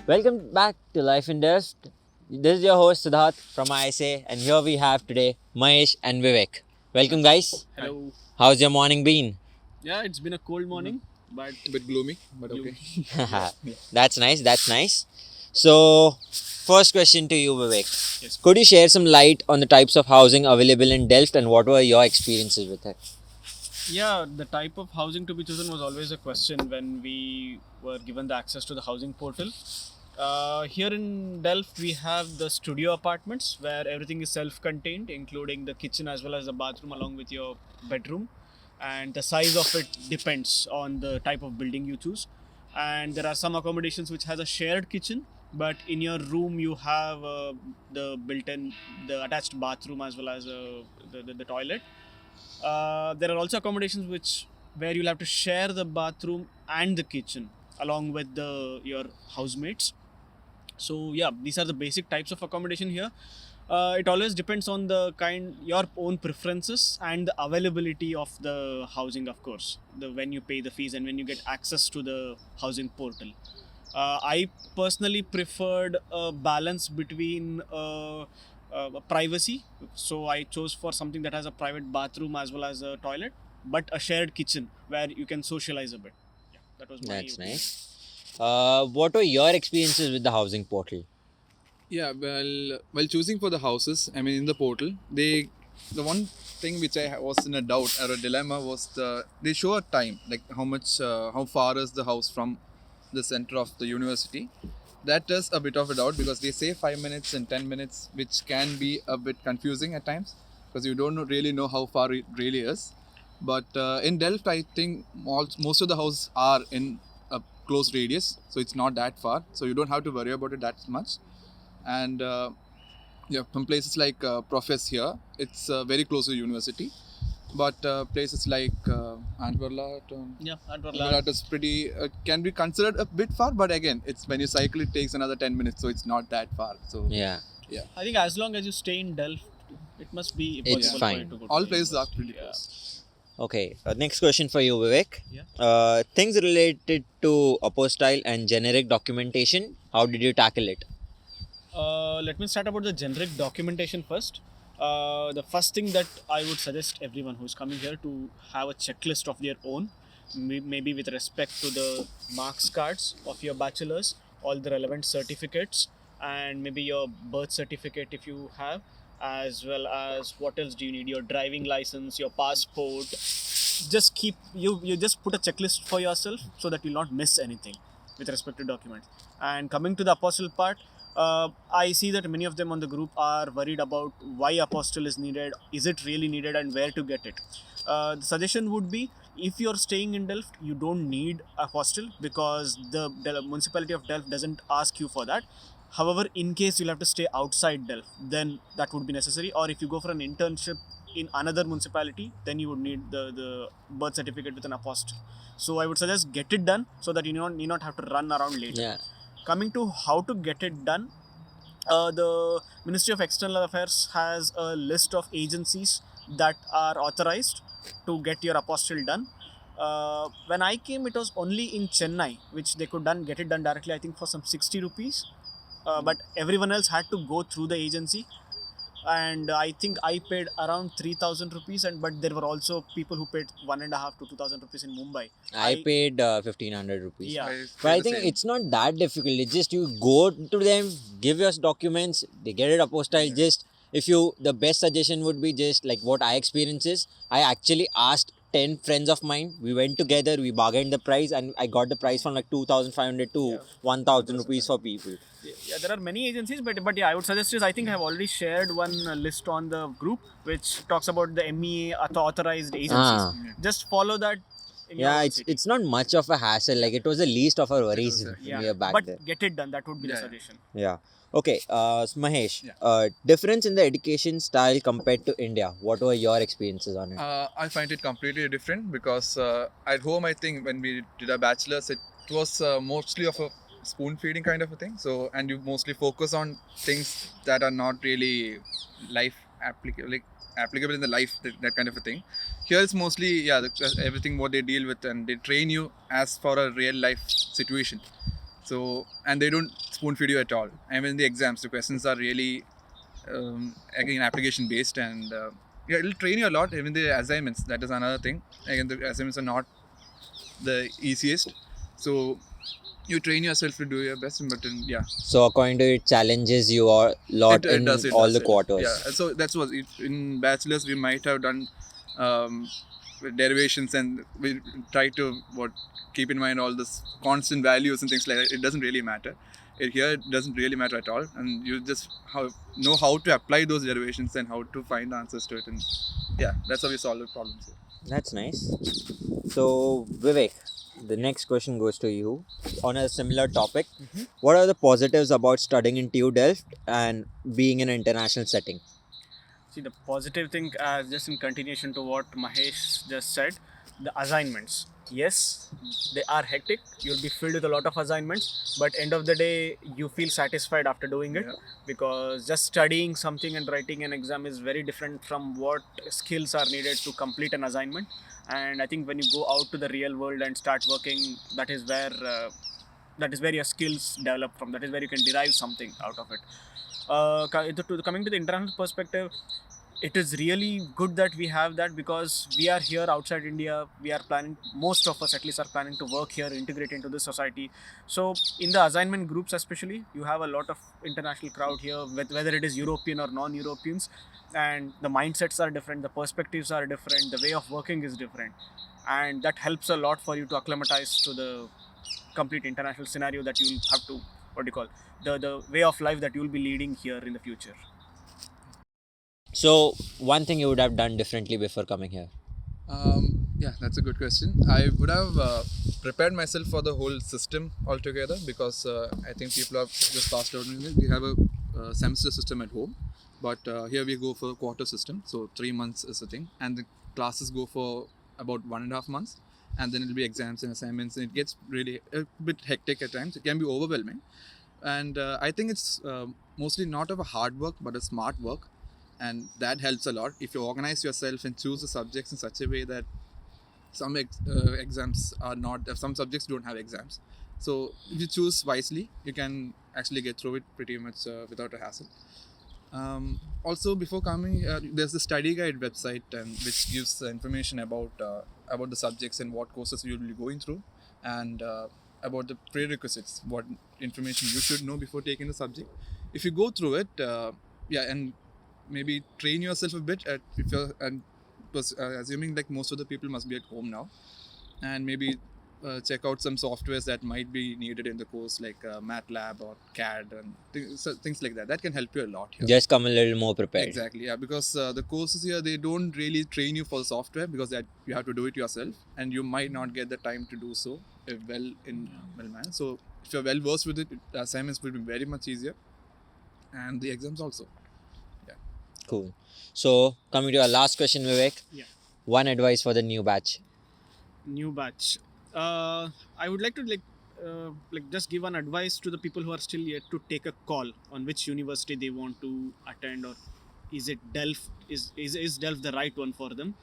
Welcome back to Life in Delft. This is your host Siddharth from ISA, and here we have today Mahesh and Vivek. Welcome, guys. Hello. How's your morning been? Yeah, it's been a cold morning, but A bit gloomy, but okay. That's nice. That's nice. So, first question to you, Vivek. Yes. Could you share some light on the types of housing available in Delft, and what were your experiences with it? yeah, the type of housing to be chosen was always a question when we were given the access to the housing portal. Here in Delft, we have the studio apartments where everything is self-contained, including the kitchen as well as the bathroom, along with your bedroom. And the size of it depends on the type of building you choose. And there are some accommodations which has a shared kitchen, but in your room you have the the attached bathroom as well as the toilet. There are also accommodations where you'll have to share the bathroom and the kitchen along with your housemates. So yeah, these are the basic types of accommodation here. It always depends on your own preferences and the availability of the housing, of course. When you pay the fees and when you get access to the housing portal. I personally preferred a balance between privacy, so I chose for something that has a private bathroom as well as a toilet, but a shared kitchen where you can socialize a bit. Yeah, that was my That's opinion. nice. What were your experiences with the housing portal? Yeah, while choosing for the houses, I mean in the portal, the one thing which I was in a doubt or a dilemma was they show a time, like how far is the house from the center of the university. That is a bit of a doubt because they say 5 minutes and 10 minutes, which can be a bit confusing at times because you don't really know how far it really is. But in Delft, I think most of the houses are in a close radius, so it's not that far. So you don't have to worry about it that much. And from places like Profess here, it's very close to the university. But places like Yeah, Antwerp is pretty can be considered a bit far, but again, it's when you cycle, it takes another 10 minutes, so it's not that far. So Yeah. I think as long as you stay in Delft, it must be It's possible fine. for you to go to all the places are university. pretty close. Okay, next question for you, Vivek. Yeah. Things related to apostille and generic documentation, how did you tackle it? Let me start about the generic documentation first. The first thing that I would suggest everyone who's coming here to have a checklist of their own, maybe with respect to the marks cards of your bachelor's, all the relevant certificates, and maybe your birth certificate if you have, as well as what else do you need? Your driving license, your passport. Just keep you just put a checklist for yourself so that you'll not miss anything with respect to documents. And coming to the Apostille part, I see that many of them on the group are worried about why Apostille is needed, is it really needed, and where to get it. The suggestion would be, if you're staying in Delft, you don't need Apostille because the municipality of Delft doesn't ask you for that. However, in case you'll have to stay outside Delft, then that would be necessary. Or if you go for an internship in another municipality, then you would need the birth certificate with an apostille. So I would suggest get it done so that you need not have to run around later. Yeah. Coming to how to get it done, the Ministry of External Affairs has a list of agencies that are authorized to get your apostille done. When I came, it was only in Chennai which they could get it done directly, I think for some 60 rupees. But everyone else had to go through the agency, and I think I paid around 3,000 rupees, but there were also people who paid 1.5 to 2,000 rupees in Mumbai. I paid 1,500 rupees. Yeah. But I think it's not that difficult. It's just you go to them, give your documents, they get it apostille. Just the best suggestion would be just like what I experienced is, I actually asked 10 friends of mine. We went together, we bargained the price, and I got the price from like 2,500 to 1,000 rupees for people. Yeah, there are many agencies, but yeah, I would suggest I think I have already shared one list on the group which talks about the MEA authorized agencies. Just follow that. In your Yeah, own it's city. it's not much of a hassle. Like it was the least of our worries when we were back but there. get it done. That would be the Yeah. suggestion. Yeah. Okay. So Mahesh, Yeah. difference in the education style compared to India. What were your experiences on it? I find it completely different because at home, I think when we did our bachelor's, it was mostly of a spoon feeding kind of a thing. So, and you mostly focus on things that are not really life applicable in the life, that kind of a thing. Here it's mostly everything what they deal with, and they train you as for a real life situation. So, and they don't spoon feed you at all. I mean, the exams, the questions are really again application based, and yeah, it'll train you a lot. Even the assignments, that is another thing. Again, the assignments are not the easiest, so you train yourself to do your best. But yeah, So according to it, challenges you a lot it in does. all the Yeah. quarters. So that's what in bachelor's we might have done derivations, and we try to keep in mind all this constant values and things like that. It doesn't really matter. Here it doesn't really matter at all, and you just know how to apply those derivations and how to find answers to it, and yeah, that's how we solve the problems here. That's nice. So Vivek, the next question goes to you on a similar topic. What are the positives about studying in TU Delft and being in an international setting? See, the positive thing, just in continuation to what Mahesh just said, the assignments. Yes, they are hectic. You'll be filled with a lot of assignments, but end of the day, you feel satisfied after doing it, Yeah. because just studying something and writing an exam is very different from what skills are needed to complete an assignment. And I think when you go out to the real world and start working, that is where your skills develop from. That is where you can derive something out of it. Coming to the international perspective, it is really good that we have that, because we are here outside India. We are planning, most of us at least are planning to work here, integrate into this society. So in the assignment groups especially, you have a lot of international crowd here, whether it is European or non-Europeans, and the mindsets are different, the perspectives are different, the way of working is different, and that helps a lot for you to acclimatize to the complete international scenario that you'll have to, what do you call, the way of life that you'll be leading here in the future. So one thing you would have done differently before coming here. Yeah, that's a good question. I would have prepared myself for the whole system altogether, because I think people have just passed out. We have a semester system at home, but here we go for a quarter system. So 3 months is the thing, and the classes go for about 1.5 months, and then it'll be exams and assignments, and it gets really a bit hectic at times. It can be overwhelming, and I think it's mostly not of a hard work but a smart work, and that helps a lot if you organize yourself and choose the subjects in such a way that some exams are not, some subjects don't have exams. So if you choose wisely, you can actually get through it pretty much without a hassle. Also, before coming, there's the study guide website, and which gives information about the subjects and what courses you'll be going through, and about the prerequisites, what information you should know before taking the subject. If you go through it, and maybe train yourself a bit at, if you're, and assuming like most of the people must be at home now, and maybe check out some softwares that might be needed in the course, like MATLAB or CAD and things like that. That can help you a lot here. Just come a little more prepared. Exactly, yeah, because the courses here, they don't really train you for the software, because that you have to do it yourself, and you might not get the time to do so well manner. So if you're well versed with it, the assignments will be very much easier, and the exams also. Cool. So coming to our last question, Vivek. Yeah. One advice for the new batch. New batch. I would like to just give an advice to the people who are still yet to take a call on which university they want to attend, or is it Delft? Is Delft the right one for them?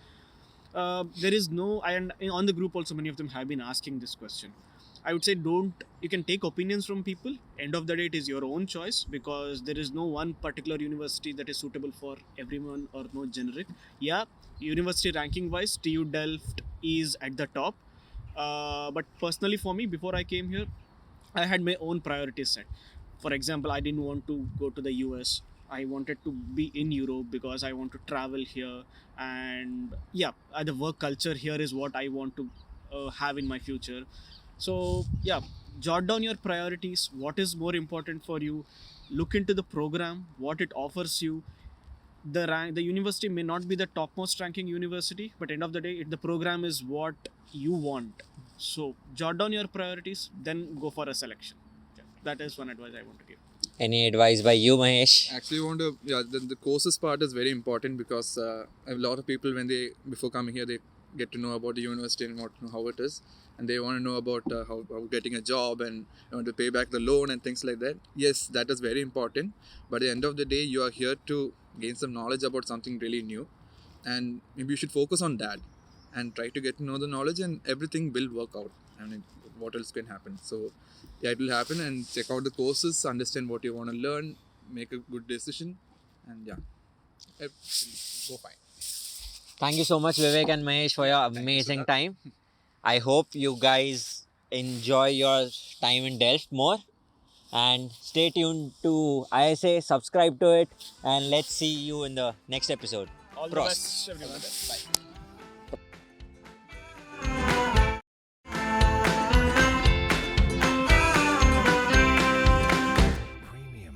There is no. And on the group also, many of them have been asking this question. I would say you can take opinions from people. End of the day, it is your own choice, because there is no one particular university that is suitable for everyone, or no generic. Yeah, university ranking wise, TU Delft is at the top. But personally for me, before I came here, I had my own priorities set. For example, I didn't want to go to the US. I wanted to be in Europe because I want to travel here. And yeah, the work culture here is what I want to have in my future. So yeah, jot down your priorities. What is more important for you? Look into the program, what it offers you. The university may not be the topmost ranking university, but end of the day, the program is what you want. So jot down your priorities, then go for a selection. Yeah, that is one advice I want to give. Any advice by you, Mahesh? Actually, the courses part is very important, because a lot of people, when they, before coming here, they get to know about the university and want to know how it is, and they want to know about how getting a job and to pay back the loan and things like that. Yes, that is very important, but at the end of the day, you are here to gain some knowledge about something really new, and maybe you should focus on that and try to get to know the knowledge, and everything will work out. I mean, what else can happen? So yeah, it will happen, and check out the courses, understand what you want to learn, make a good decision, and yeah, it will go fine. Thank you so much, Vivek and Mahesh, for your amazing Siddharth. time. I hope you guys enjoy your time in Delft more. And stay tuned to ISA, subscribe to it, and let's see you in the next episode. All the Prost. best, everyone. Bye.